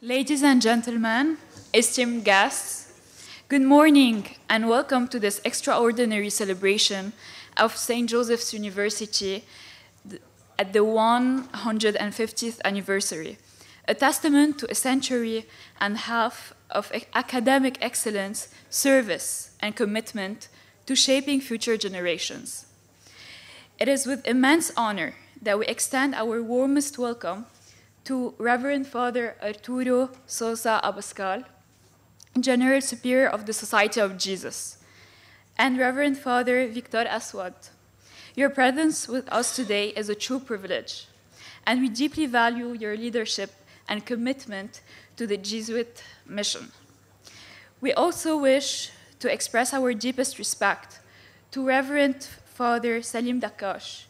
Ladies and gentlemen, esteemed guests, good morning and welcome to this extraordinary celebration of St. Joseph's University at the 150th anniversary, a testament to a century and a half of academic excellence, service, and commitment to shaping future generations. It is with immense honor that we extend our warmest welcome to Reverend Father Arturo Sosa Abascal, General Superior of the Society of Jesus, and Reverend Father Victor Aswad. Your presence with us today is a true privilege, and we deeply value your leadership and commitment to the Jesuit mission. We also wish to express our deepest respect to Reverend Father Salim Dakash,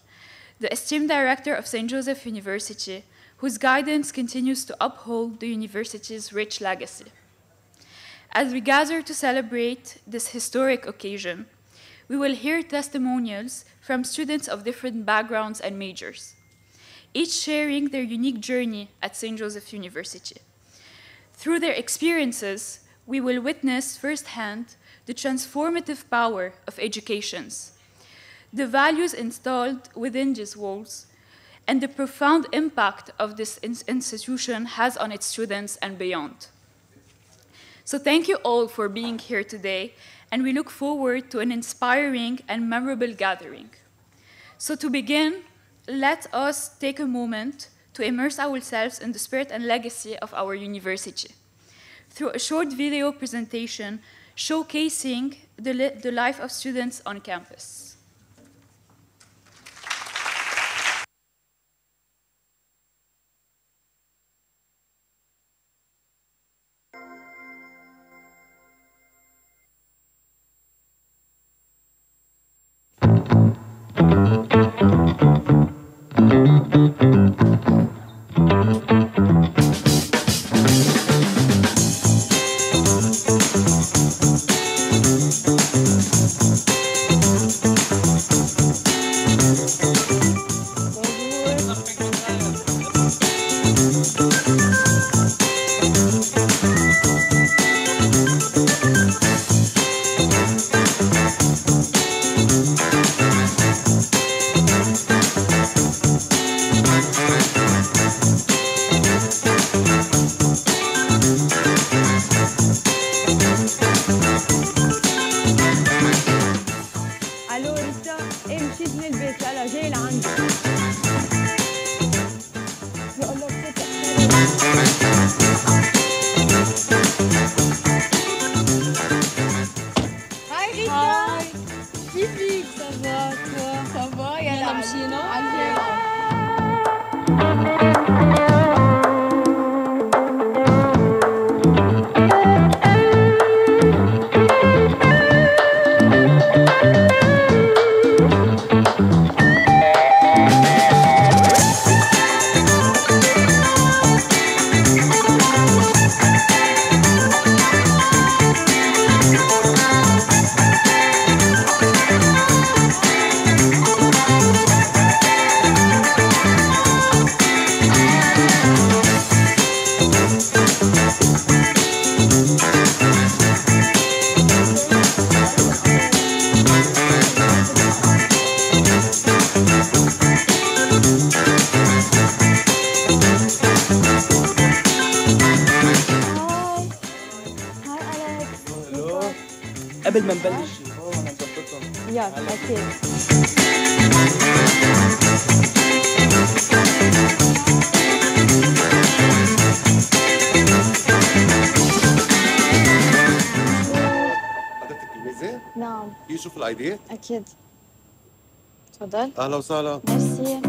the esteemed director of St. Joseph University, whose guidance continues to uphold the university's rich legacy. As we gather to celebrate this historic occasion, we will hear testimonials from students of different backgrounds and majors, each sharing their unique journey at St. Joseph University. Through their experiences, we will witness firsthand the transformative power of educations, the values installed within these walls, and the profound impact of this institution has on its students and beyond. So thank you all for being here today, and we look forward to an inspiring and memorable gathering. So to begin, let us take a moment to immerse ourselves in the spirit and legacy of our university through a short video presentation showcasing the life of students on campus. قبل ما نبلش انا مظبطهم يلا اكيد حضرتك الميزة؟ نعم في شوف الاي دي؟ اكيد تفضل اهلا وسهلا ميرسي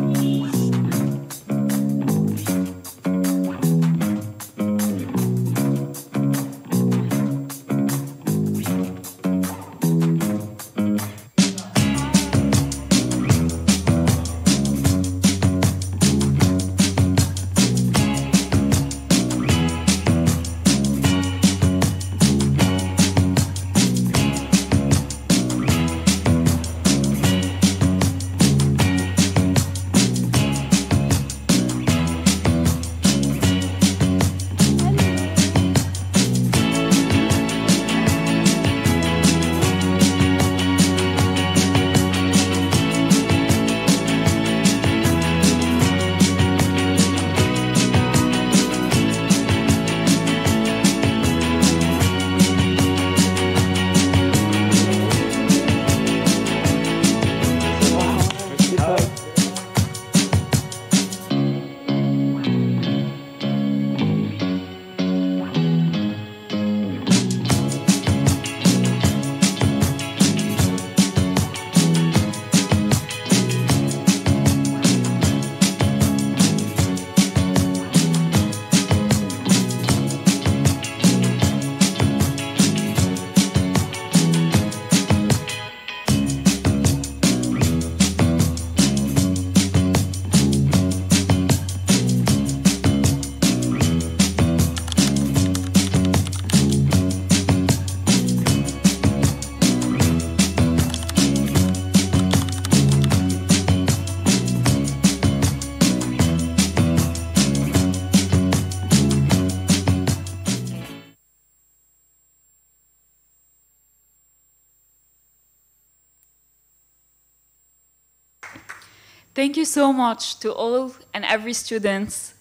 Thank you so much to all and every students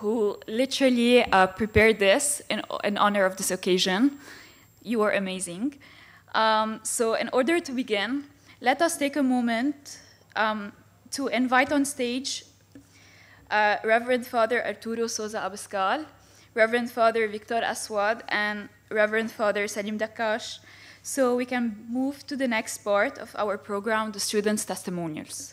who literally prepared this in honor of this occasion. You are amazing. So in order to begin, let us take a moment to invite on stage Reverend Father Arturo Sosa Abascal, Reverend Father Victor Aswad, and Reverend Father Salim Dakash, so we can move to the next part of our program, the students' testimonials.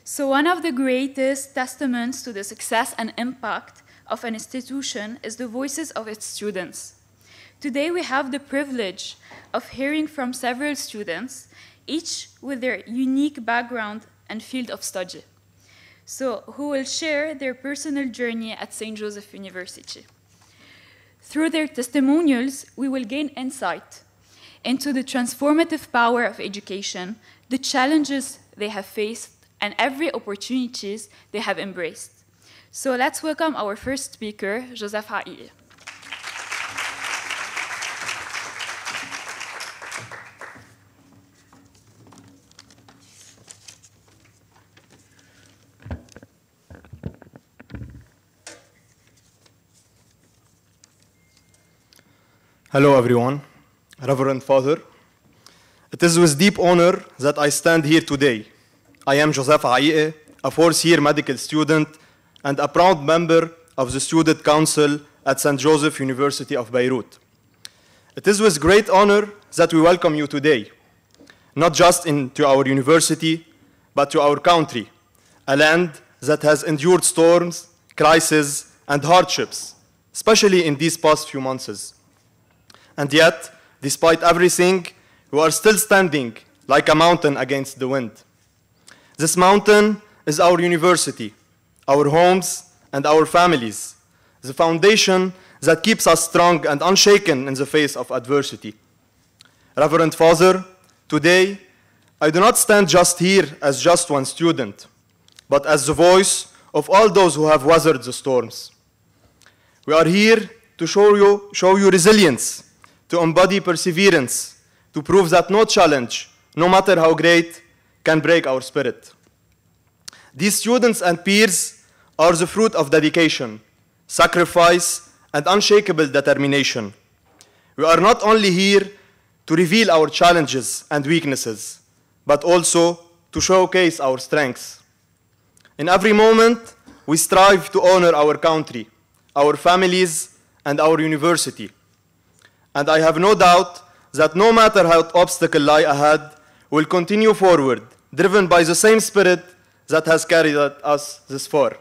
So one of the greatest testaments to the success and impact of an institution is the voices of its students. Today we have the privilege of hearing from several students, each with their unique background and field of study, so who will share their personal journey at St. Joseph University. Through their testimonials, we will gain insight into the transformative power of education, the challenges they have faced, and every opportunities they have embraced. So let's welcome our first speaker, Joseph Haïe. Hello everyone, Reverend Father. It is with deep honor that I stand here today. I am Joseph Haïe, a fourth-year medical student and a proud member of the Student Council at St. Joseph University of Beirut. It is with great honor that we welcome you today, not just into our university, but to our country, a land that has endured storms, crises, and hardships, especially in these past few months. And yet, despite everything, we are still standing like a mountain against the wind. This mountain is our university, our homes, and our families, the foundation that keeps us strong and unshaken in the face of adversity. Reverend Father, today, I do not stand just here as just one student, but as the voice of all those who have weathered the storms. We are here to show you resilience, to embody perseverance, to prove that no challenge, no matter how great, can break our spirit. These students and peers are the fruit of dedication, sacrifice, and unshakable determination. We are not only here to reveal our challenges and weaknesses, but also to showcase our strengths. In every moment, we strive to honor our country, our families, and our university. And I have no doubt that no matter how obstacles lie ahead, we'll continue forward, driven by the same spirit that has carried us this far.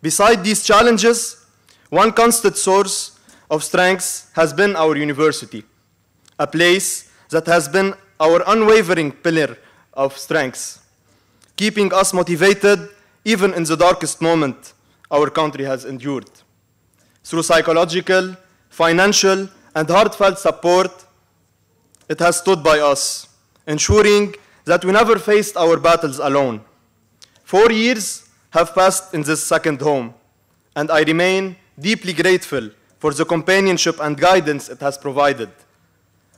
Beside these challenges, one constant source of strength has been our university, a place that has been our unwavering pillar of strength, keeping us motivated even in the darkest moment our country has endured. Through psychological, financial, and heartfelt support, it has stood by us, ensuring that we never faced our battles alone. 4 years have passed in this second home, and I remain deeply grateful for the companionship and guidance it has provided.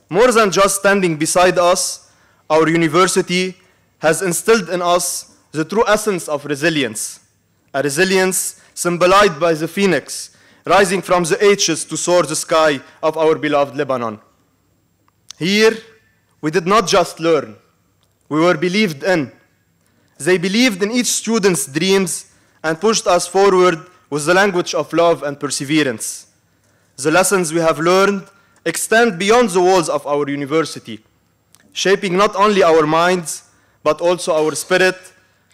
More than just standing beside us, our university has instilled in us the true essence of resilience, a resilience symbolized by the phoenix rising from the ashes to soar the sky of our beloved Lebanon. Here, we did not just learn, we were believed in. They believed in each student's dreams and pushed us forward with the language of love and perseverance. The lessons we have learned extend beyond the walls of our university, shaping not only our minds, but also our spirit,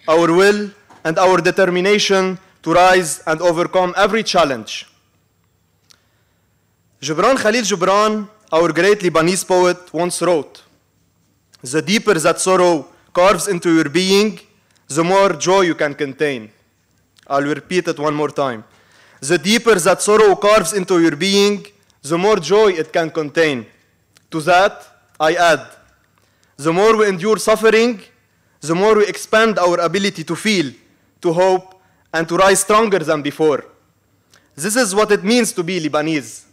our will, and our determination to rise and overcome every challenge. Gibran Khalil Gibran, our great Lebanese poet, once wrote, "The deeper that sorrow carves into your being, the more joy you can contain." I'll repeat it one more time. The deeper that sorrow carves into your being, the more joy it can contain. To that, I add, the more we endure suffering, the more we expand our ability to feel, to hope, and to rise stronger than before. This is what it means to be Lebanese.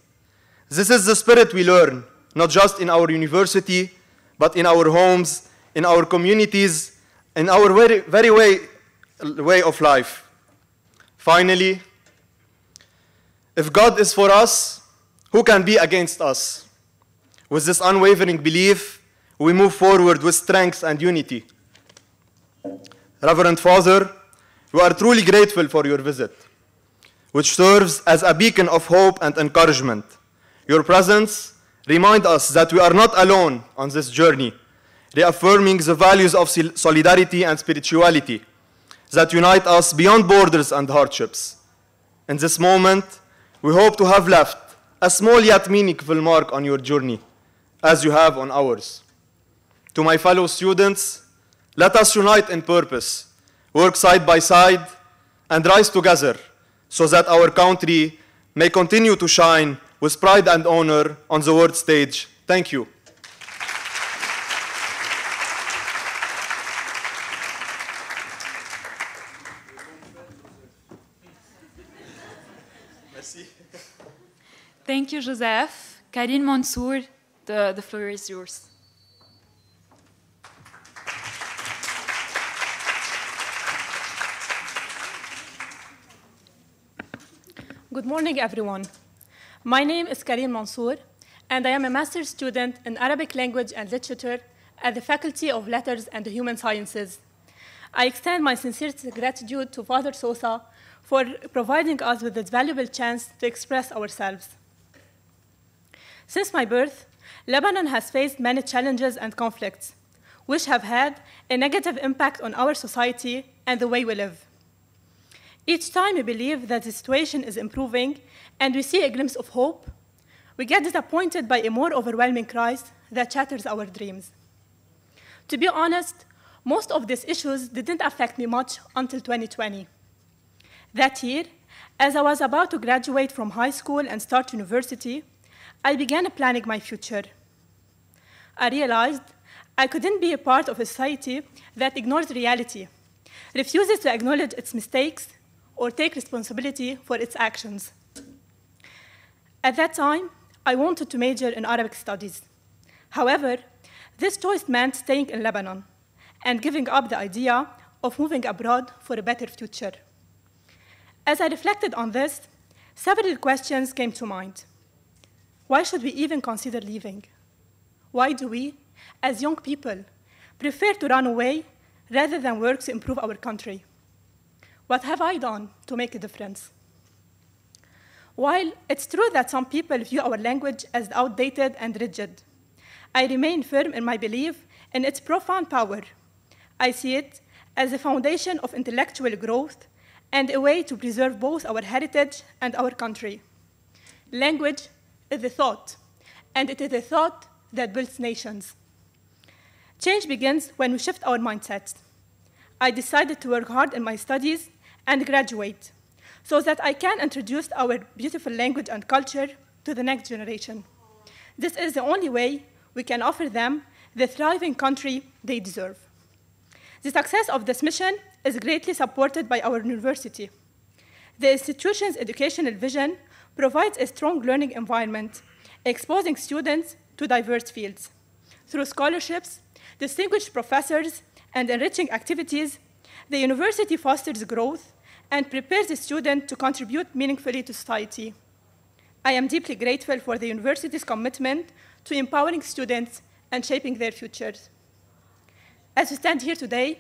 This is the spirit we learn, not just in our university, but in our homes, in our communities, in our very way of life. Finally, if God is for us, who can be against us? With this unwavering belief, we move forward with strength and unity. Reverend Father, we are truly grateful for your visit, which serves as a beacon of hope and encouragement. Your presence reminds us that we are not alone on this journey, reaffirming the values of solidarity and spirituality that unite us beyond borders and hardships. In this moment, we hope to have left a small yet meaningful mark on your journey, as you have on ours. To my fellow students, let us unite in purpose, work side by side, and rise together so that our country may continue to shine with pride and honor on the world stage. Thank you. Thank you, Joseph. Karine Mansour, the floor is yours. Good morning, everyone. My name is Karine Mansour, and I am a master's student in Arabic language and literature at the Faculty of Letters and Human Sciences. I extend my sincerest gratitude to Father Sosa for providing us with this valuable chance to express ourselves. Since my birth, Lebanon has faced many challenges and conflicts, which have had a negative impact on our society and the way we live. Each time we believe that the situation is improving and we see a glimpse of hope, we get disappointed by a more overwhelming crisis that shatters our dreams. To be honest, most of these issues didn't affect me much until 2020. That year, as I was about to graduate from high school and start university, I began planning my future. I realized I couldn't be a part of a society that ignores reality, refuses to acknowledge its mistakes, or take responsibility for its actions. At that time, I wanted to major in Arabic studies. However, this choice meant staying in Lebanon and giving up the idea of moving abroad for a better future. As I reflected on this, several questions came to mind. Why should we even consider leaving? Why do we, as young people, prefer to run away rather than work to improve our country? What have I done to make a difference? While it's true that some people view our language as outdated and rigid, I remain firm in my belief in its profound power. I see it as a foundation of intellectual growth and a way to preserve both our heritage and our country. Language is a thought, and it is a thought that builds nations. Change begins when we shift our mindsets. I decided to work hard in my studies and graduate so that I can introduce our beautiful language and culture to the next generation. This is the only way we can offer them the thriving country they deserve. The success of this mission is greatly supported by our university. The institution's educational vision provides a strong learning environment, exposing students to diverse fields. Through scholarships, distinguished professors, and enriching activities, the university fosters growth and prepares the student to contribute meaningfully to society. I am deeply grateful for the university's commitment to empowering students and shaping their futures. As we stand here today,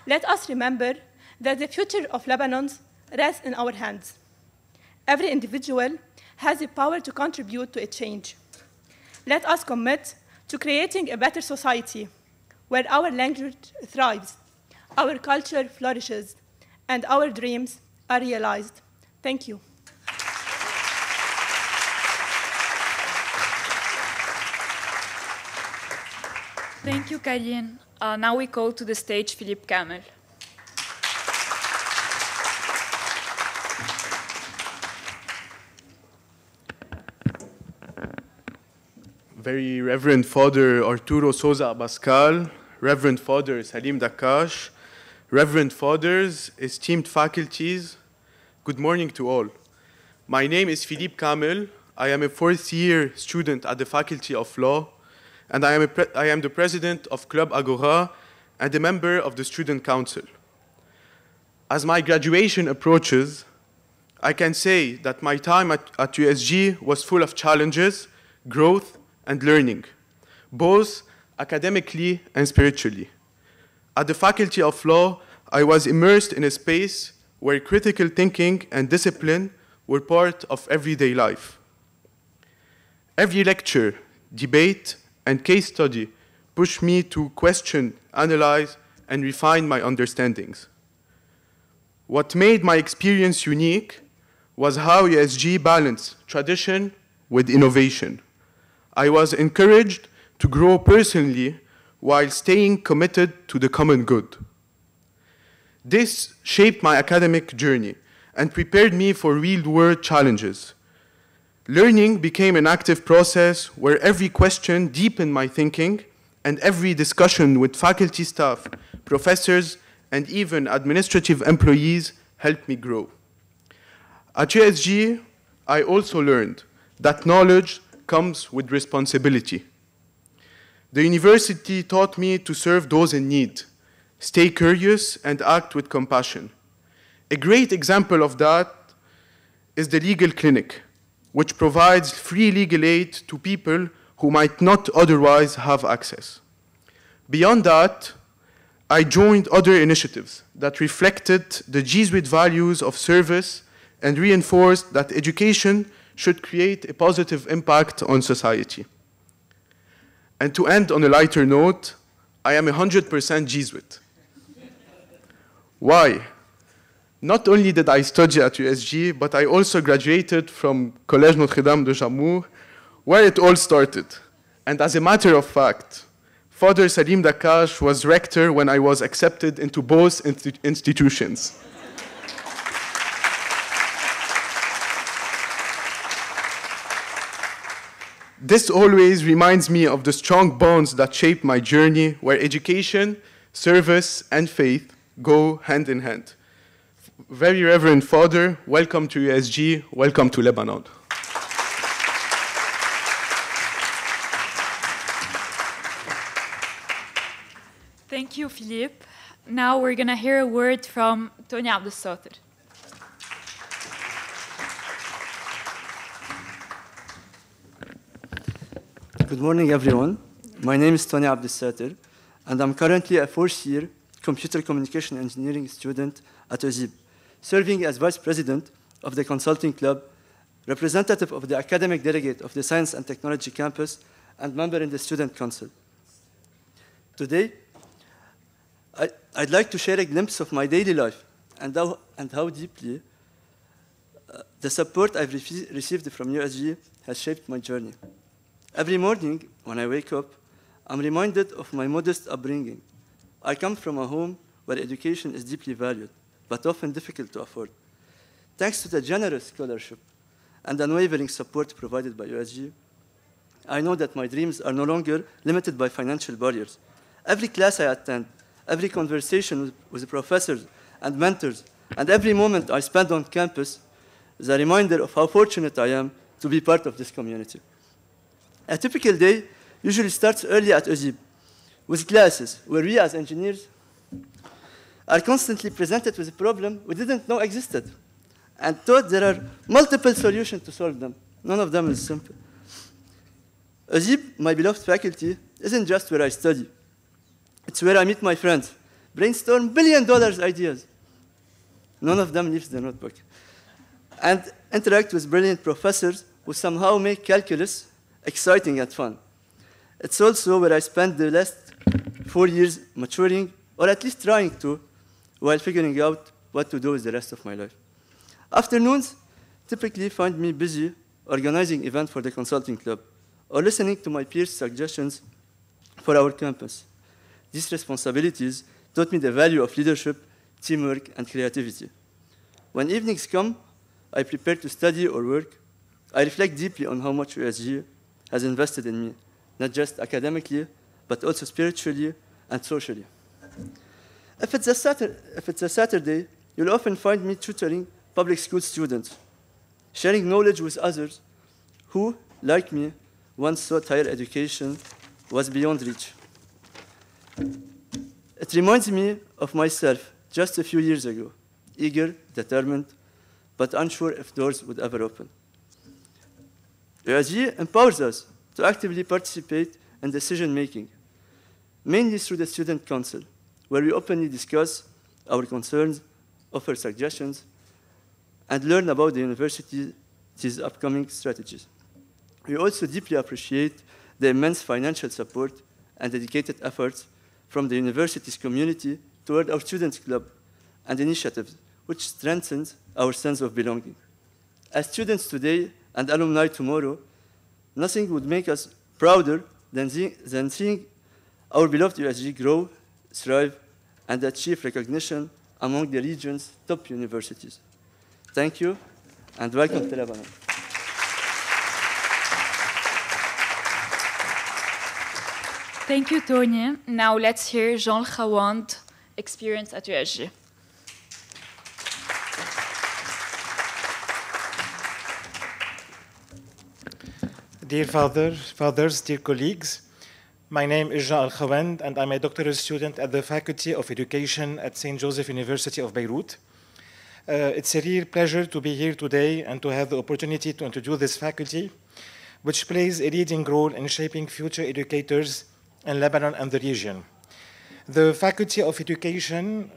let us remember that the future of Lebanon rests in our hands. Every individual has the power to contribute to a change. Let us commit to creating a better society where our language thrives, our culture flourishes, and our dreams are realized. Thank you. Thank you, Karine. Now we call to the stage Philippe Kamel. Very Reverend Father Arturo Sosa Abascal, Reverend Father Salim Dakash, Reverend Fathers, esteemed faculties, good morning to all. My name is Philippe Kamel. I am a fourth-year student at the Faculty of Law, and I am the president of Club Agora and a member of the Student Council. As my graduation approaches, I can say that my time at USG was full of challenges, growth, and learning, both academically and spiritually. At the Faculty of Law, I was immersed in a space where critical thinking and discipline were part of everyday life. Every lecture, debate, and case study pushed me to question, analyze, and refine my understandings. What made my experience unique was how USG balanced tradition with innovation. I was encouraged to grow personally while staying committed to the common good. This shaped my academic journey and prepared me for real-world challenges. Learning became an active process where every question deepened my thinking and every discussion with faculty staff, professors, and even administrative employees helped me grow. At USG, I also learned that knowledge comes with responsibility. The university taught me to serve those in need, stay curious, and act with compassion. A great example of that is the legal clinic, which provides free legal aid to people who might not otherwise have access. Beyond that, I joined other initiatives that reflected the Jesuit values of service and reinforced that education should create a positive impact on society. And to end on a lighter note, I am 100% Jesuit. Why? Not only did I study at USG, but I also graduated from Collège Notre-Dame de Jamour, where it all started. And as a matter of fact, Father Salim Dakash was rector when I was accepted into both institutions. This always reminds me of the strong bonds that shaped my journey, where education, service, and faith go hand in hand. Very Reverend Father, welcome to USG, welcome to Lebanon. Thank you, Philippe. Now we're going to hear a word from Tony Abdel-Sater. Good morning, everyone. My name is Tony Abdel-Sater, and I'm currently a fourth-year computer communication engineering student at USG, serving as vice president of the consulting club, representative of the academic delegate of the Science and Technology campus, and member in the student council. Today, I'd like to share a glimpse of my daily life and how deeply the support I've received from USG has shaped my journey. Every morning when I wake up, I'm reminded of my modest upbringing. I come from a home where education is deeply valued, but often difficult to afford. Thanks to the generous scholarship and unwavering support provided by USG, I know that my dreams are no longer limited by financial barriers. Every class I attend, every conversation with professors and mentors, and every moment I spend on campus is a reminder of how fortunate I am to be part of this community. A typical day usually starts early at USG, with classes where we as engineers are constantly presented with a problem we didn't know existed, and thought there are multiple solutions to solve them. None of them is simple. USG, my beloved faculty, isn't just where I study. It's where I meet my friends, brainstorm billion-dollar ideas. None of them leaves the notebook. And interact with brilliant professors who somehow make calculus exciting and fun. It's also where I spent the last 4 years maturing, or at least trying to, while figuring out what to do with the rest of my life. Afternoons typically find me busy organizing events for the consulting club, or listening to my peers' suggestions for our campus. These responsibilities taught me the value of leadership, teamwork, and creativity. When evenings come, I prepare to study or work. I reflect deeply on how much USG has invested in me, not just academically, but also spiritually and socially. If it's a Saturday, you'll often find me tutoring public school students, sharing knowledge with others who, like me, once thought higher education was beyond reach. It reminds me of myself just a few years ago, eager, determined, but unsure if doors would ever open. USG empowers us to actively participate in decision-making, mainly through the Student Council, where we openly discuss our concerns, offer suggestions, and learn about the university's upcoming strategies. We also deeply appreciate the immense financial support and dedicated efforts from the university's community toward our Students' Club and initiatives, which strengthens our sense of belonging. As students today and alumni tomorrow, nothing would make us prouder than seeing our beloved USG grow, thrive, and achieve recognition among the region's top universities. Thank you, and welcome to Lebanon. Thank you, Tony. Now let's hear Jean Khawand experience at USG. Dear fathers, dear colleagues, my name is Jean Al-Khawand, and I'm a doctoral student at the Faculty of Education at St. Joseph University of Beirut. It's a real pleasure to be here today and to have the opportunity to introduce this faculty, which plays a leading role in shaping future educators in Lebanon and the region. The Faculty of Education,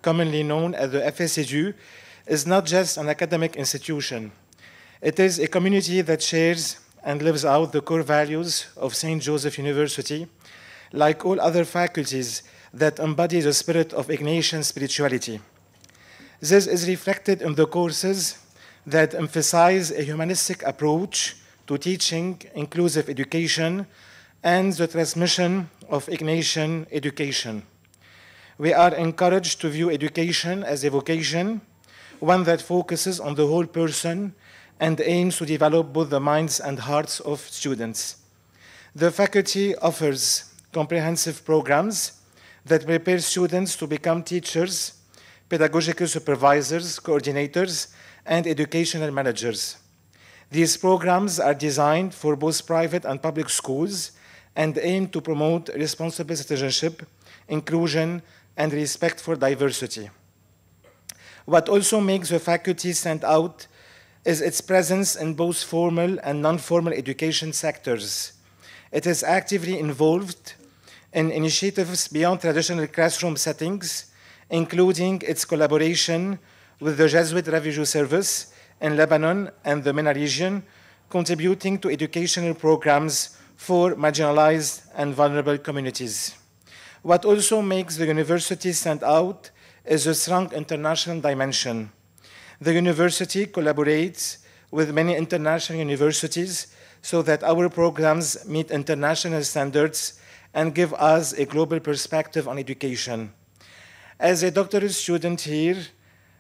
commonly known as the FSEDU, is not just an academic institution. It is a community that shares and lives out the core values of St. Joseph University, like all other faculties that embody the spirit of Ignatian spirituality. This is reflected in the courses that emphasize a humanistic approach to teaching inclusive education and the transmission of Ignatian education. We are encouraged to view education as a vocation, one that focuses on the whole person and aims to develop both the minds and hearts of students. The faculty offers comprehensive programs that prepare students to become teachers, pedagogical supervisors, coordinators, and educational managers. These programs are designed for both private and public schools and aim to promote responsible citizenship, inclusion, and respect for diversity. What also makes the faculty stand out is its presence in both formal and non-formal education sectors. It is actively involved in initiatives beyond traditional classroom settings, including its collaboration with the Jesuit Refugee Service in Lebanon and the MENA region, contributing to educational programs for marginalized and vulnerable communities. What also makes the university stand out is a strong international dimension. The university collaborates with many international universities so that our programs meet international standards and give us a global perspective on education. As a doctoral student here,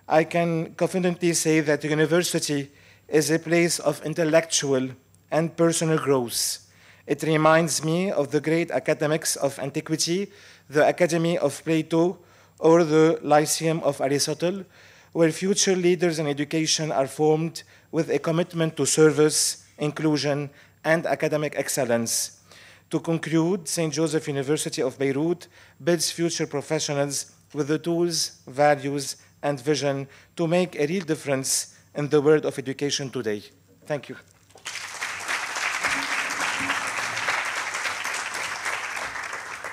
I can confidently say that the university is a place of intellectual and personal growth. It reminds me of the great academics of antiquity, the Academy of Plato, or the Lyceum of Aristotle, where future leaders in education are formed with a commitment to service, inclusion, and academic excellence. To conclude, St. Joseph University of Beirut builds future professionals with the tools, values, and vision to make a real difference in the world of education today. Thank you.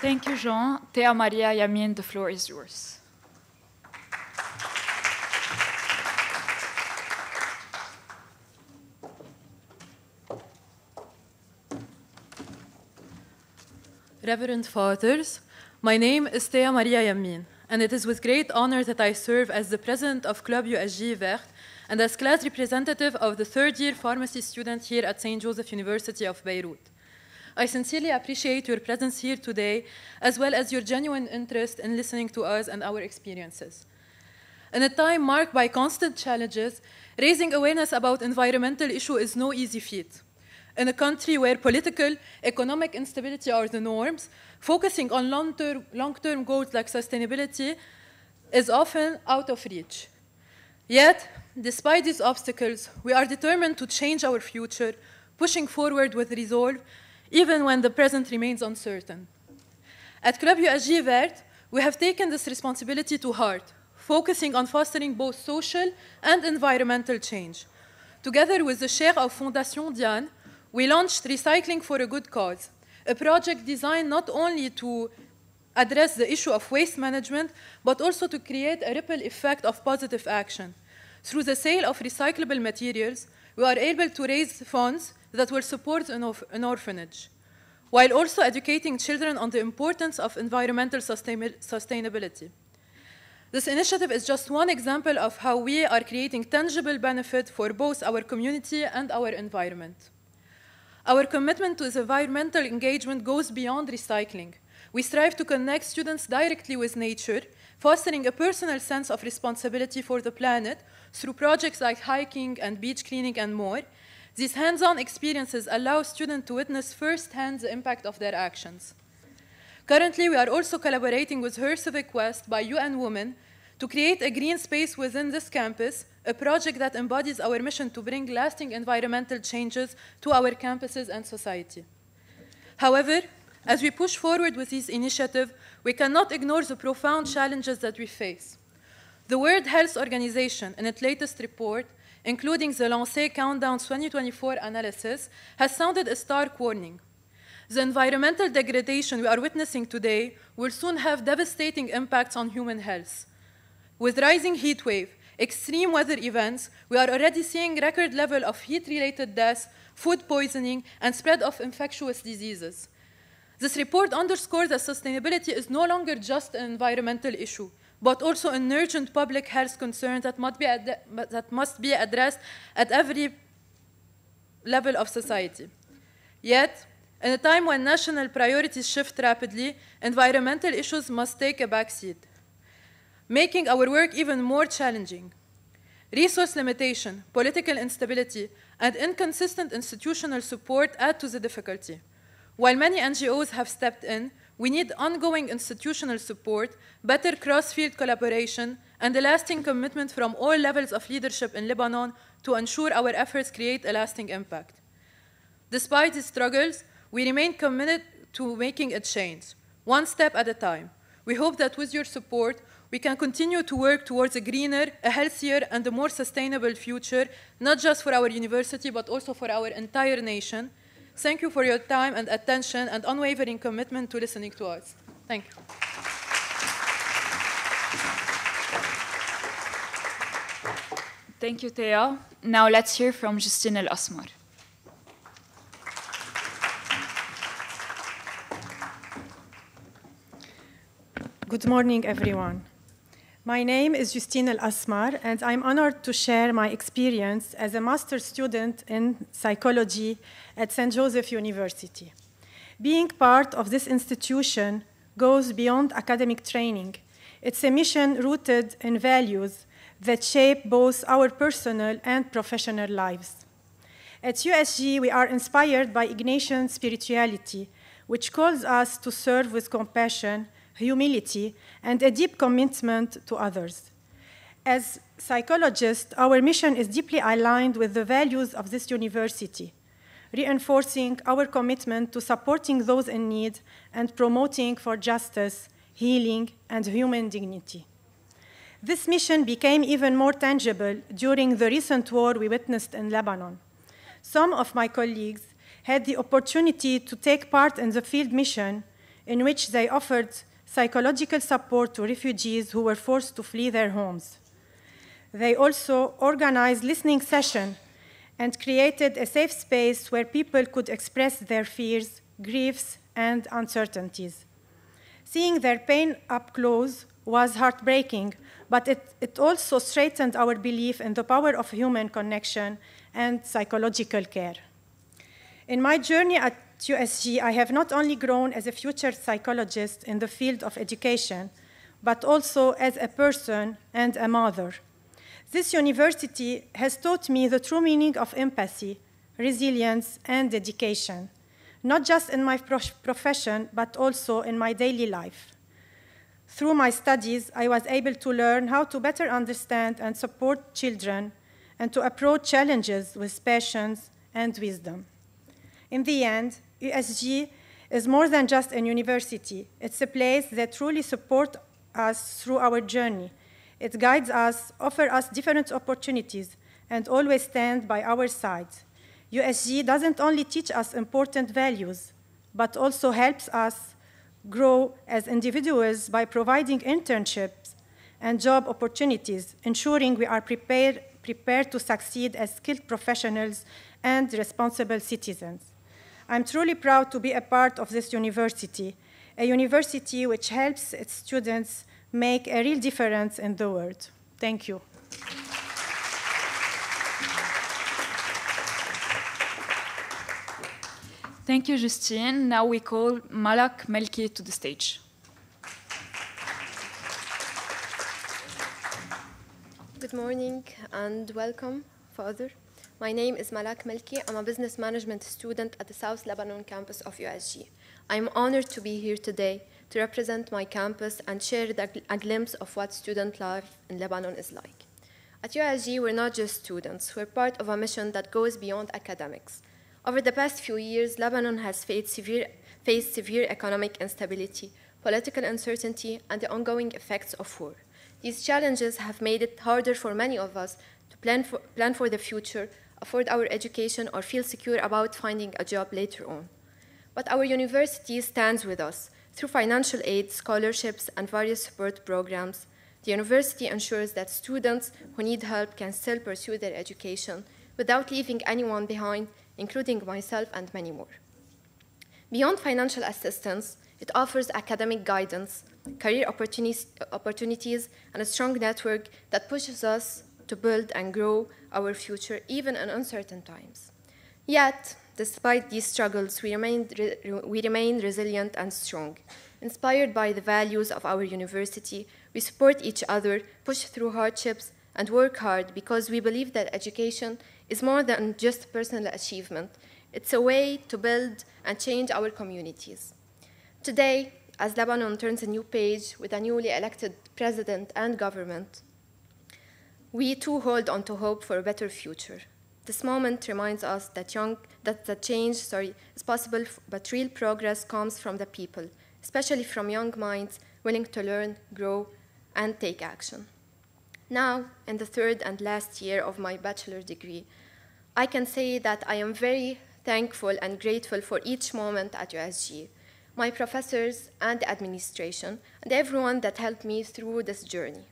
Thank you, Jean. Thea Maria Yamin, the floor is yours. Reverend Fathers, my name is Thea Maria Yamin, and it is with great honor that I serve as the president of Club USG Vert and as class representative of the third-year pharmacy student here at St. Joseph University of Beirut. I sincerely appreciate your presence here today, as well as your genuine interest in listening to us and our experiences. In a time marked by constant challenges, raising awareness about environmental issues is no easy feat. in a country where political, economic instability are the norms, focusing on long-term goals like sustainability is often out of reach. Yet, despite these obstacles, we are determined to change our future, pushing forward with resolve, even when the present remains uncertain. At Club USG Vert, we have taken this responsibility to heart, focusing on fostering both social and environmental change. Together with the Sheikh of Fondation Diane, we launched Recycling for a Good Cause, a project designed not only to address the issue of waste management, but also to create a ripple effect of positive action. Through the sale of recyclable materials, we are able to raise funds that will support an orphanage, while also educating children on the importance of environmental sustainability. This initiative is just one example of how we are creating tangible benefit for both our community and our environment. Our commitment to environmental engagement goes beyond recycling. We strive to connect students directly with nature, fostering a personal sense of responsibility for the planet through projects like hiking and beach cleaning and more. These hands-on experiences allow students to witness firsthand the impact of their actions. Currently, we are also collaborating with Her Civic Quest by UN Women to create a green space within this campus, a project that embodies our mission to bring lasting environmental changes to our campuses and society. However, as we push forward with this initiative, we cannot ignore the profound challenges that we face. The World Health Organization, in its latest report, including the Lancet Countdown 2024 analysis, has sounded a stark warning. The environmental degradation we are witnessing today will soon have devastating impacts on human health. With rising heat wave, extreme weather events, we are already seeing record level of heat-related deaths, food poisoning, and spread of infectious diseases. This report underscores that sustainability is no longer just an environmental issue, but also an urgent public health concern that must be addressed at every level of society. Yet, in a time when national priorities shift rapidly, environmental issues must take a backseat, making our work even more challenging. Resource limitation, political instability, and inconsistent institutional support add to the difficulty. While many NGOs have stepped in, we need ongoing institutional support, better cross-field collaboration, and a lasting commitment from all levels of leadership in Lebanon to ensure our efforts create a lasting impact. Despite these struggles, we remain committed to making a change, one step at a time. We hope that with your support, we can continue to work towards a greener, a healthier, and a more sustainable future, not just for our university, but also for our entire nation. Thank you for your time and attention and unwavering commitment to listening to us. Thank you. Thank you, Thea. Now let's hear from Justine El-Asmar. Good morning, everyone. My name is Justine El-Asmar, and I'm honored to share my experience as a master's student in psychology at St. Joseph University. Being part of this institution goes beyond academic training. It's a mission rooted in values that shape both our personal and professional lives. At USG, we are inspired by Ignatian spirituality, which calls us to serve with compassion, humility, and a deep commitment to others. As psychologists, our mission is deeply aligned with the values of this university, reinforcing our commitment to supporting those in need and promoting for justice, healing, and human dignity. This mission became even more tangible during the recent war we witnessed in Lebanon. Some of my colleagues had the opportunity to take part in the field mission in which they offered psychological support to refugees who were forced to flee their homes. They also organized listening sessions and created a safe space where people could express their fears, griefs, and uncertainties. Seeing their pain up close was heartbreaking, but it also strengthened our belief in the power of human connection and psychological care. In my journey at USG, I have not only grown as a future psychologist in the field of education, but also as a person and a mother. This university has taught me the true meaning of empathy, resilience, and dedication, not just in my profession, but also in my daily life. Through my studies, I was able to learn how to better understand and support children and to approach challenges with patience and wisdom. In the end, USG is more than just a university. It's a place that truly supports us through our journey. It guides us, offers us different opportunities, and always stands by our side. USG doesn't only teach us important values, but also helps us grow as individuals by providing internships and job opportunities, ensuring we are prepared to succeed as skilled professionals and responsible citizens. I'm truly proud to be a part of this university, a university which helps its students make a real difference in the world. Thank you. Thank you, Justine. Now we call Malak Melki to the stage. Good morning and welcome, Father. My name is Malak Melki. I'm a business management student at the South Lebanon campus of USG. I'm honored to be here today to represent my campus and share a glimpse of what student life in Lebanon is like. At USG, we're not just students. We're part of a mission that goes beyond academics. Over the past few years, Lebanon has faced severe economic instability, political uncertainty, and the ongoing effects of war. These challenges have made it harder for many of us to plan for the future, afford our education, or feel secure about finding a job later on. But our university stands with us. Through financial aid, scholarships, and various support programs, the university ensures that students who need help can still pursue their education without leaving anyone behind, including myself and many more. Beyond financial assistance, it offers academic guidance, career opportunities, and a strong network that pushes us to build and grow our future, even in uncertain times. Yet, despite these struggles, we remain resilient and strong. Inspired by the values of our university, we support each other, push through hardships, and work hard because we believe that education is more than just personal achievement. It's a way to build and change our communities. Today, as Lebanon turns a new page with a newly elected president and government, we too hold on to hope for a better future. This moment reminds us that the change is possible, but real progress comes from the people, especially from young minds willing to learn, grow, and take action. Now, in the third and last year of my bachelor degree, I can say that I am very thankful and grateful for each moment at USG, my professors and the administration, and everyone that helped me through this journey.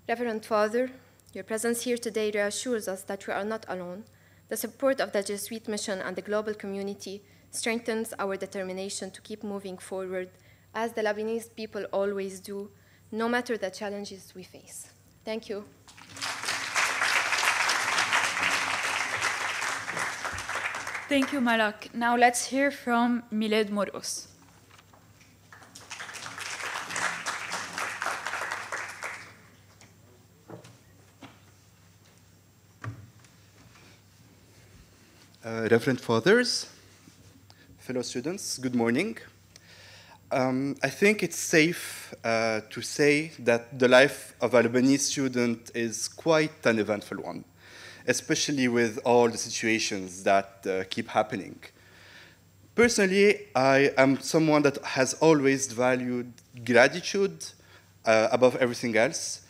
Reverend Father, your presence here today reassures us that we are not alone. The support of the Jesuit mission and the global community strengthens our determination to keep moving forward, as the Lebanese people always do, no matter the challenges we face. Thank you. Thank you, Malak. Now let's hear from Milad Moros. Reverend Fathers, fellow students, good morning. I think it's safe to say that the life of a Lebanese student is quite an eventful one, especially with all the situations that keep happening. Personally, I am someone that has always valued gratitude above everything else,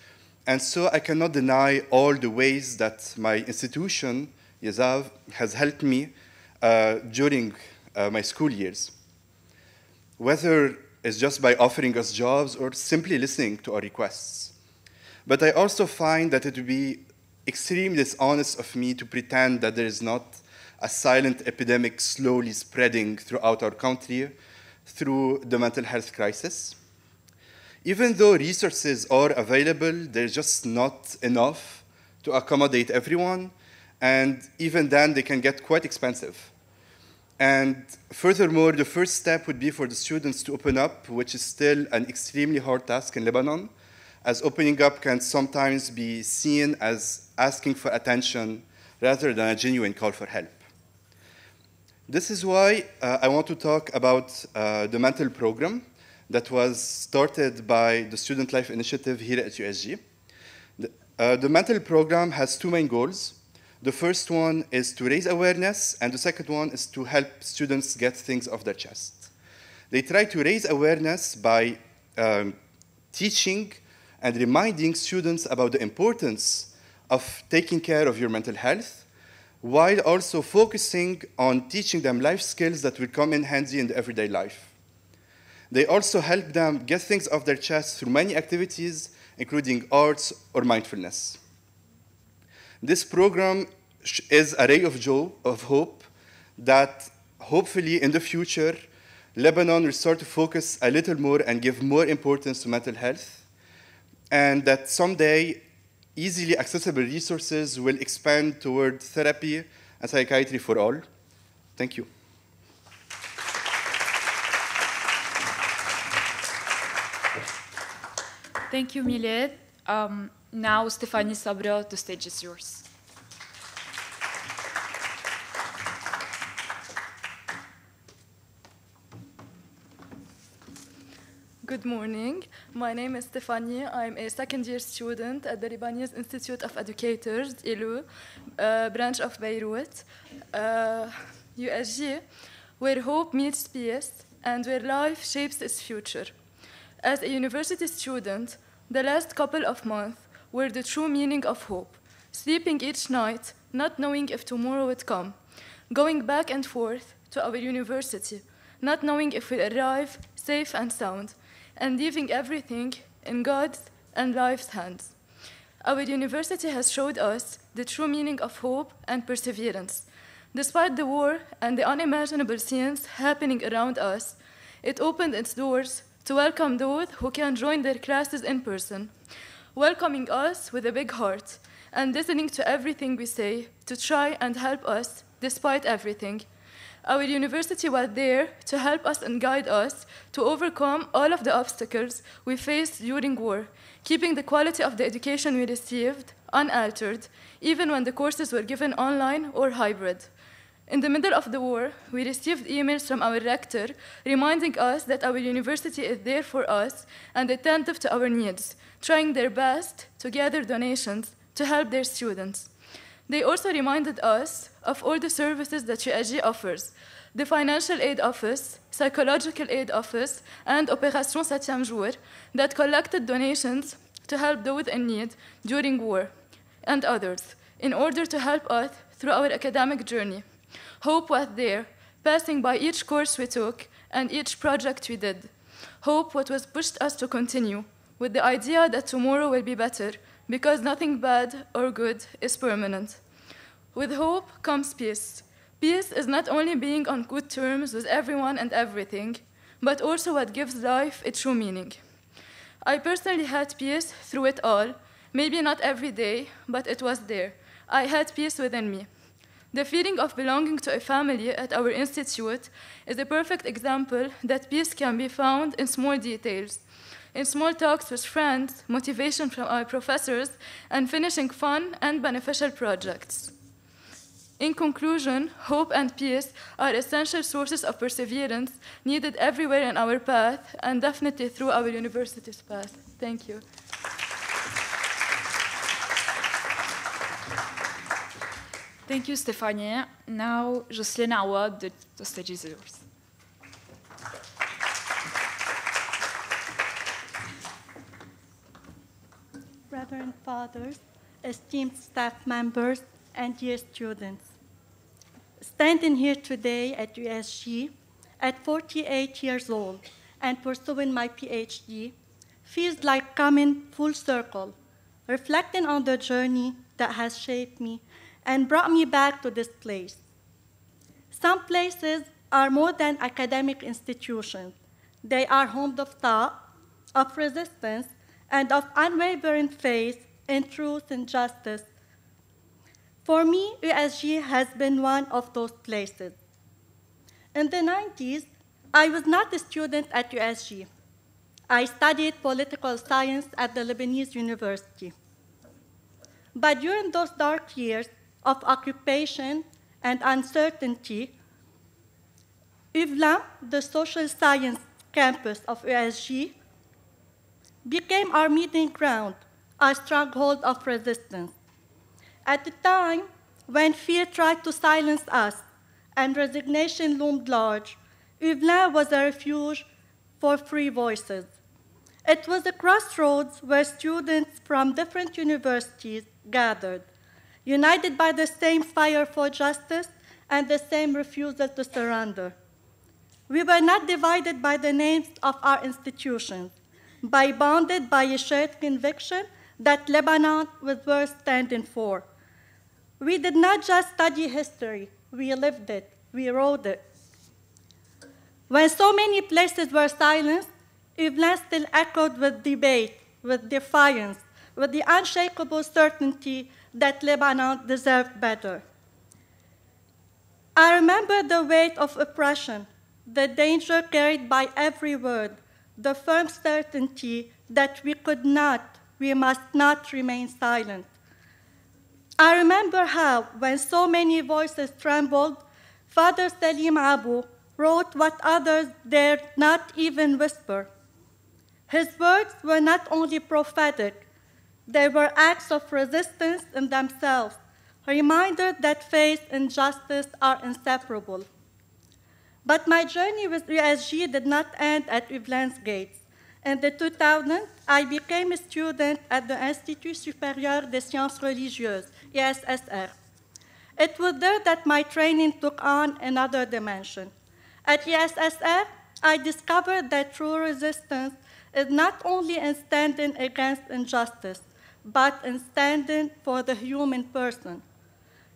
and so I cannot deny all the ways that my institution, Yazav, has helped me during my school years, whether it's just by offering us jobs or simply listening to our requests. But I also find that it would be extremely dishonest of me to pretend that there is not a silent epidemic slowly spreading throughout our country through the mental health crisis. Even though resources are available, there's just not enough to accommodate everyone, and even then they can get quite expensive. And furthermore, the first step would be for the students to open up, which is still an extremely hard task in Lebanon, as opening up can sometimes be seen as asking for attention rather than a genuine call for help. This is why I want to talk about the mental program that was started by the Student Life Initiative here at USG. The mental program has two main goals. The first one is to raise awareness, and the second one is to help students get things off their chest. They try to raise awareness by teaching and reminding students about the importance of taking care of your mental health, while also focusing on teaching them life skills that will come in handy in the everyday life. They also help them get things off their chest through many activities, including arts or mindfulness. This program is a ray of hope that hopefully in the future, Lebanon will start to focus a little more and give more importance to mental health, and that someday easily accessible resources will expand toward therapy and psychiatry for all. Thank you. Thank you, Milad. Now, Stéphanie Sabra, the stage is yours. Good morning. My name is Stephanie. I'm a second-year student at the Lebanese Institute of Educators, ILU, branch of Beirut, USG, where hope meets peace and where life shapes its future. As a university student, the last couple of months were the true meaning of hope, sleeping each night, not knowing if tomorrow would come, going back and forth to our university, not knowing if we'll arrive safe and sound, and leaving everything in God's and life's hands. Our university has showed us the true meaning of hope and perseverance. Despite the war and the unimaginable scenes happening around us, it opened its doors to welcome those who can join their classes in person, welcoming us with a big heart and listening to everything we say to try and help us despite everything. Our university was there to help us and guide us to overcome all of the obstacles we faced during war, keeping the quality of the education we received unaltered, even when the courses were given online or hybrid. In the middle of the war, we received emails from our rector reminding us that our university is there for us and attentive to our needs, trying their best to gather donations to help their students. They also reminded us of all the services that USG offers: the financial aid office, psychological aid office, and Opération 7e Jour that collected donations to help those in need during war, and others, in order to help us through our academic journey. Hope was there, passing by each course we took and each project we did. Hope what was pushed us to continue, with the idea that tomorrow will be better, because nothing bad or good is permanent. With hope comes peace. Peace is not only being on good terms with everyone and everything, but also what gives life a true meaning. I personally had peace through it all, maybe not every day, but it was there. I had peace within me. The feeling of belonging to a family at our institute is a perfect example that peace can be found in small details, in small talks with friends, motivation from our professors, and finishing fun and beneficial projects. In conclusion, hope and peace are essential sources of perseverance needed everywhere in our path, and definitely through our university's path. Thank you. Thank you, Stephanie. Now, Jocelyn Awad, the stage is yours. Reverend Fathers, esteemed staff members, and dear students. Standing here today at USG at 48 years old and pursuing my PhD feels like coming full circle, reflecting on the journey that has shaped me and brought me back to this place. Some places are more than academic institutions. They are homes of thought, of resistance, and of unwavering faith in truth and justice. For me, USG has been one of those places. In the 90s, I was not a student at USG. I studied political science at the Lebanese University. But during those dark years of occupation and uncertainty, UVLA, the social science campus of USG, became our meeting ground, our stronghold of resistance. At the time when fear tried to silence us and resignation loomed large, UVLA was a refuge for free voices. It was a crossroads where students from different universities gathered, united by the same fire for justice and the same refusal to surrender. We were not divided by the names of our institutions, but bonded by a shared conviction that Lebanon was worth standing for. We did not just study history, we lived it, we wrote it. When so many places were silenced, UVLA still echoed with debate, with defiance, with the unshakable certainty that Lebanon deserved better. I remember the weight of oppression, the danger carried by every word, the firm certainty that we must not remain silent. I remember how, when so many voices trembled, Father Salim Abu wrote what others dared not even whisper. His words were not only prophetic, they were acts of resistance in themselves, a reminder that faith and justice are inseparable. But my journey with USG did not end at UVLA's gates. In the 2000s, I became a student at the Institut Supérieur des Sciences Religieuses, ISSR. It was there that my training took on another dimension. At ISSR, I discovered that true resistance is not only in standing against injustice, but in standing for the human person.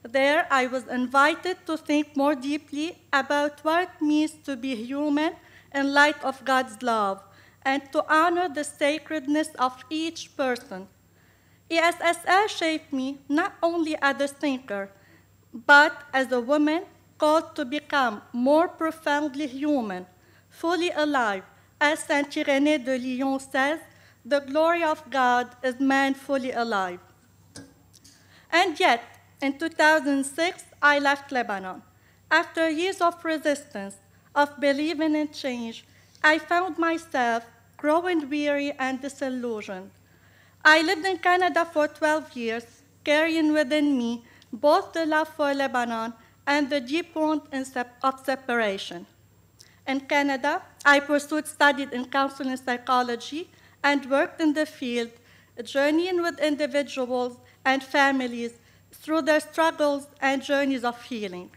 There, I was invited to think more deeply about what it means to be human in light of God's love, and to honor the sacredness of each person. ESSR shaped me not only as a thinker, but as a woman called to become more profoundly human, fully alive. As Saint Irénée de Lyon says, the glory of God is man fully alive. And yet, in 2006, I left Lebanon. After years of resistance, of believing in change, I found myself growing weary and disillusioned. I lived in Canada for 12 years, carrying within me both the love for Lebanon and the deep wound of separation. In Canada, I pursued studies in counseling psychology and worked in the field, journeying with individuals and families through their struggles and journeys of healing.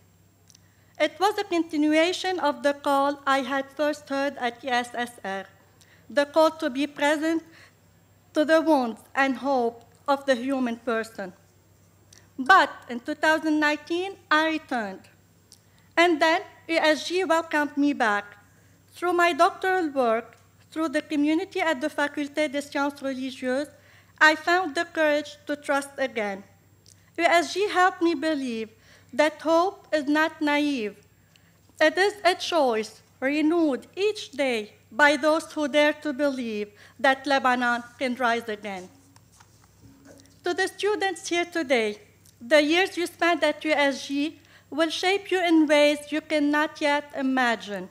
It was a continuation of the call I had first heard at ESSR, the call to be present to the wounds and hope of the human person. But in 2019, I returned. And then USG welcomed me back. Through my doctoral work, through the community at the Faculté des Sciences Religieuses, I found the courage to trust again. USG helped me believe that hope is not naive. It is a choice renewed each day by those who dare to believe that Lebanon can rise again. To the students here today, the years you spent at USG will shape you in ways you cannot yet imagine.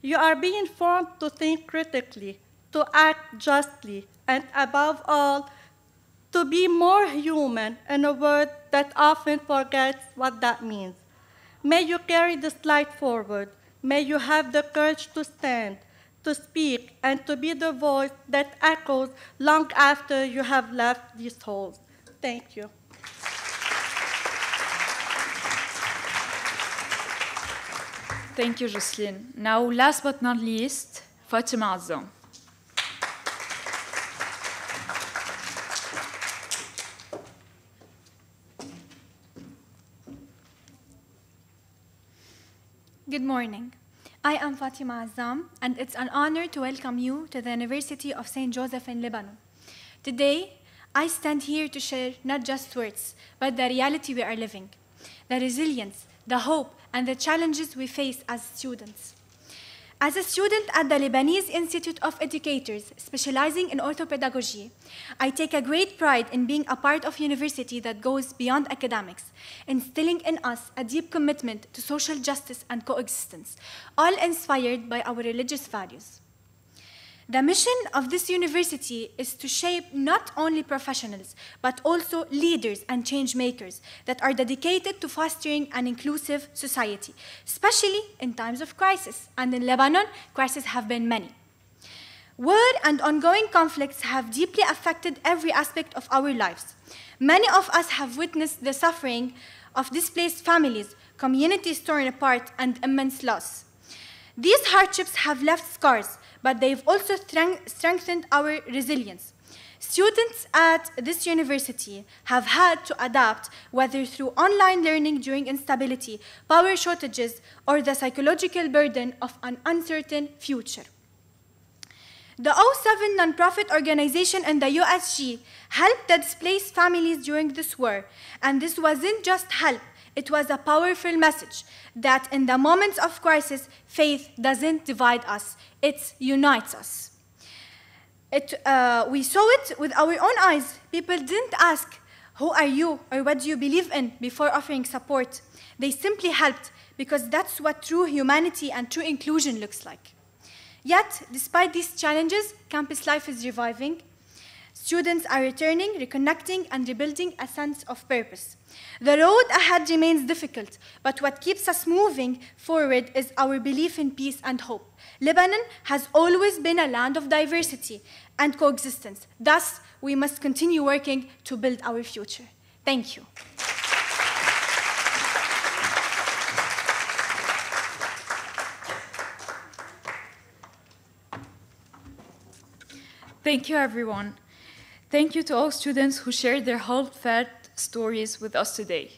You are being formed to think critically, to act justly, and above all, to be more human in a world that often forgets what that means. May you carry this light forward. May you have the courage to stand, to speak, and to be the voice that echoes long after you have left these halls. Thank you. Thank you, Jocelyne. Now, last but not least, Fatima Azzam. Good morning. I am Fatima Azzam, and it's an honor to welcome you to the University of St. Joseph in Lebanon. Today, I stand here to share not just words, but the reality we are living, the resilience, the hope, and the challenges we face as students. As a student at the Lebanese Institute of Educators, specializing in orthopedagogy, I take a great pride in being a part of a university that goes beyond academics, instilling in us a deep commitment to social justice and coexistence, all inspired by our religious values. The mission of this university is to shape not only professionals, but also leaders and change makers that are dedicated to fostering an inclusive society, especially in times of crisis. And in Lebanon, crises have been many. War and ongoing conflicts have deeply affected every aspect of our lives. Many of us have witnessed the suffering of displaced families, communities torn apart, and immense loss. These hardships have left scars, but they've also strengthened our resilience. Students at this university have had to adapt, whether through online learning during instability, power shortages, or the psychological burden of an uncertain future. The 07 nonprofit organization in the USG helped the displaced families during this war, and this wasn't just help. It was a powerful message that in the moments of crisis, faith doesn't divide us, it unites us. We saw it with our own eyes. People didn't ask, who are you or what do you believe in before offering support. They simply helped because that's what true humanity and true inclusion looks like. Yet, despite these challenges, campus life is reviving. Students are returning, reconnecting, and rebuilding a sense of purpose. The road ahead remains difficult, but what keeps us moving forward is our belief in peace and hope. Lebanon has always been a land of diversity and coexistence. Thus, we must continue working to build our future. Thank you. Thank you, everyone. Thank you to all students who shared their heartfelt stories with us today.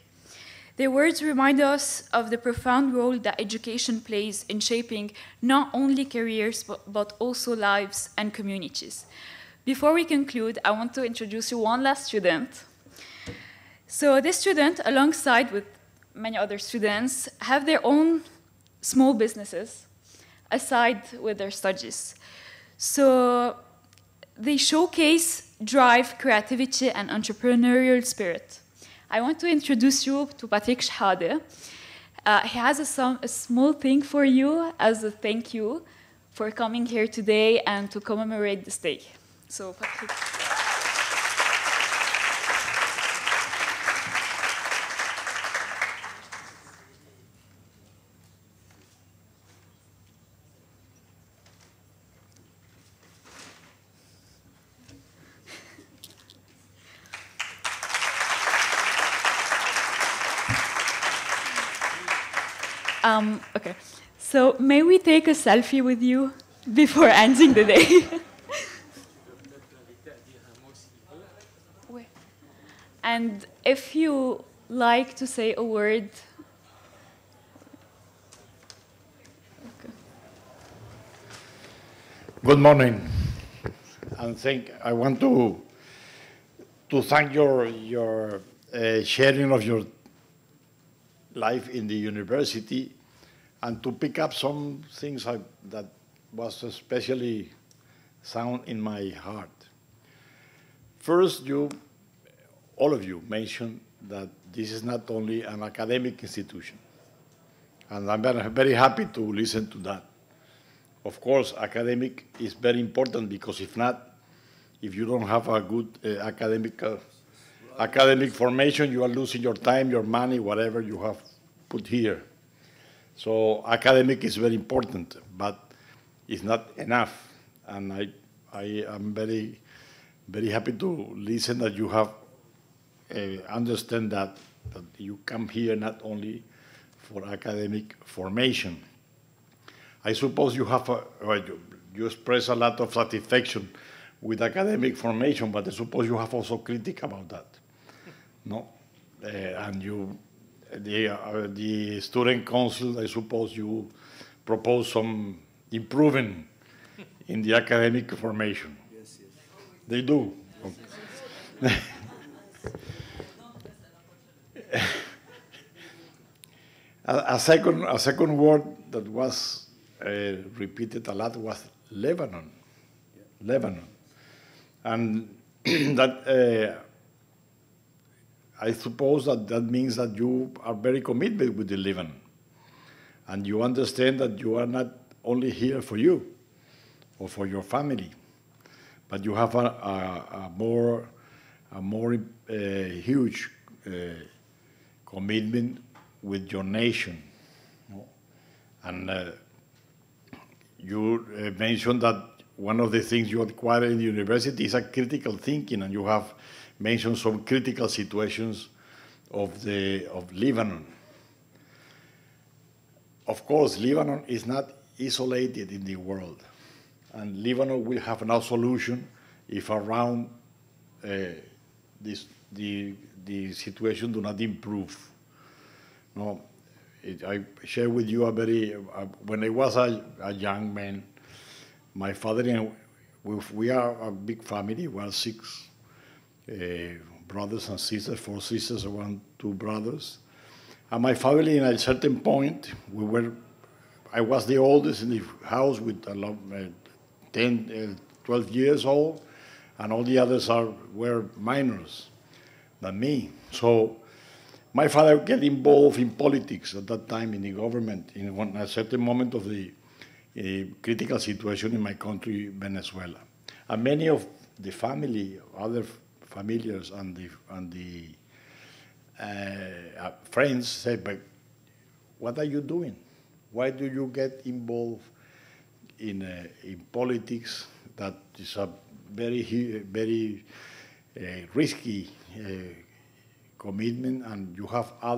Their words remind us of the profound role that education plays in shaping not only careers, but also lives and communities. Before we conclude, I want to introduce you one last student. So this student, alongside with many other students, have their own small businesses aside with their studies. So they showcase drive, creativity, and entrepreneurial spirit. I want to introduce you to Patrick Shhade. He has a small thing for you as a thank you for coming here today and to commemorate this day. So, Patrick. Okay, so may we take a selfie with you before ending the day? And if you like to say a word. Okay. Good morning, and I want to thank your sharing of your life in the university, and to pick up some things that was especially sound in my heart. First, all of you mentioned that this is not only an academic institution, and I'm very happy to listen to that. Of course, academic is very important, because if you don't have a good academic formation, you are losing your time, your money, whatever you have put here. So academic is very important, but it's not enough. And I am very, very happy to listen that you have understand that you come here not only for academic formation. I suppose you have you express a lot of satisfaction with academic formation, but I suppose you have also critique about that. No, and the student council, I suppose you propose some improvement in the academic formation. Yes, yes. They do. Okay. a second word that was repeated a lot was Lebanon. Lebanon. And that I suppose that means that you are very committed with the Lebanon. And you understand that you are not only here for you or for your family, but you have a more huge commitment with your nation. And you mentioned that one of the things you acquire in the university is a critical thinking, and you have mentioned some critical situations of Lebanon. Of course, Lebanon is not isolated in the world, and Lebanon will have no solution if around the situation do not improve. No, I share with you when I was a young man, my father and we are a big family. We are 6 brothers and sisters, 4 sisters, and 2 brothers. And my family, in a certain point, I was the oldest in the house with 10, 12 years old, and all the others were minors than me. So my father got involved in politics at that time in the government in a certain moment of the critical situation in my country, Venezuela. And many of the family, other familiars and the friends said, but what are you doing? Why do you get involved in politics that is a very risky commitment, and you have a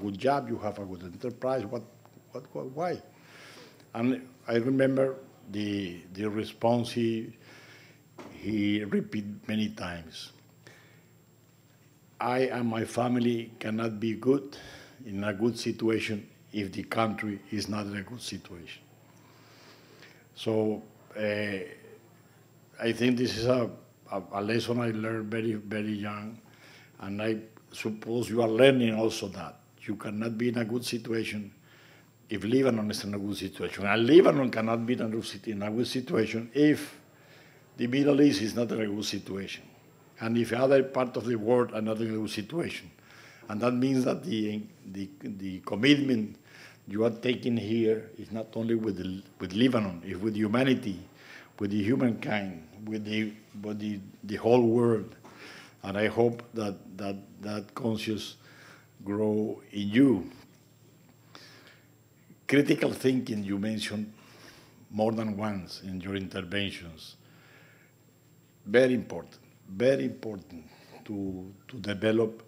good job, you have a good enterprise, why? And I remember the response he repeated many times. I and my family cannot be good in a good situation if the country is not in a good situation. So I think this is a lesson I learned very, very young, and I suppose you are learning also that you cannot be in a good situation if Lebanon is in a good situation. And Lebanon cannot be in a good situation if the Middle East is not in a good situation, and if other parts of the world are not in a good situation. And that means that the commitment you are taking here is not only with Lebanon, it's with humanity, with the humankind, with the whole world. And I hope that conscience grow in you. Critical thinking you mentioned more than once in your interventions. Very important to develop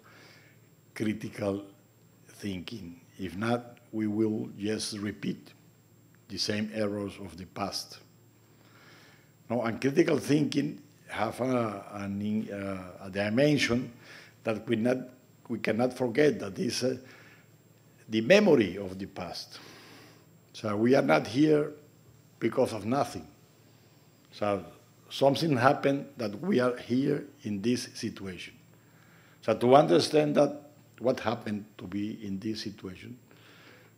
critical thinking. If not, we will just repeat the same errors of the past. No, and critical thinking have a dimension that we cannot forget, that is the memory of the past. So we are not here because of nothing. So something happened that we are here in this situation. So to understand that what happened to be in this situation,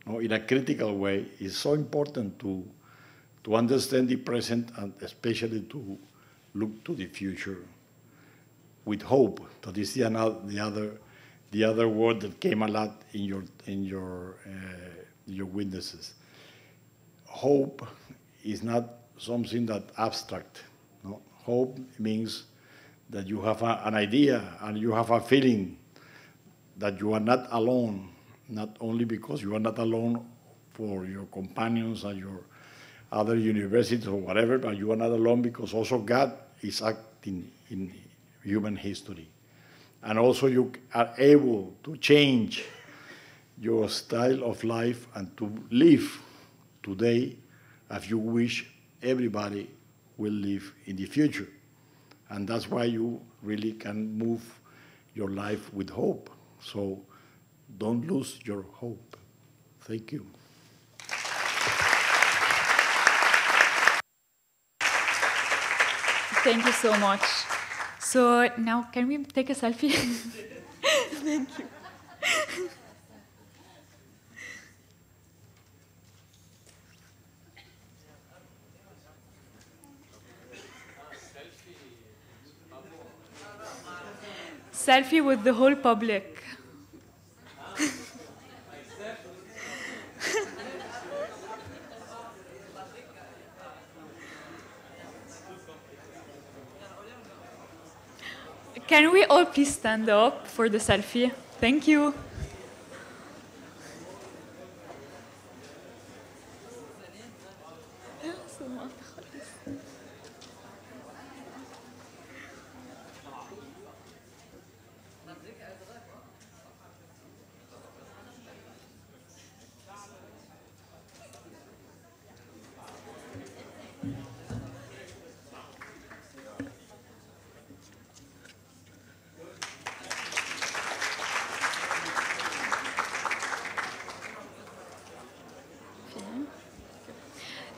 in a critical way, is so important to understand the present, and especially to look to the future with hope. That is the other word that came a lot in your witnesses. Hope is not something that abstract. No? Hope means that you have an idea and you have a feeling that you are not alone, not only because you are not alone for your companions and your other universities or whatever, but you are not alone because also God is acting in human history. And also you are able to change your style of life and to live today as you wish everybody will live in the future. And that's why you really can move your life with hope. So don't lose your hope. Thank you. Thank you so much. So now, can we take a selfie? Thank you. Selfie with the whole public. Can we all please stand up for the selfie? Thank you.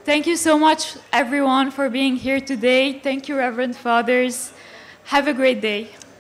Thank you so much, everyone, for being here today. Thank you, Reverend Fathers. Have a great day.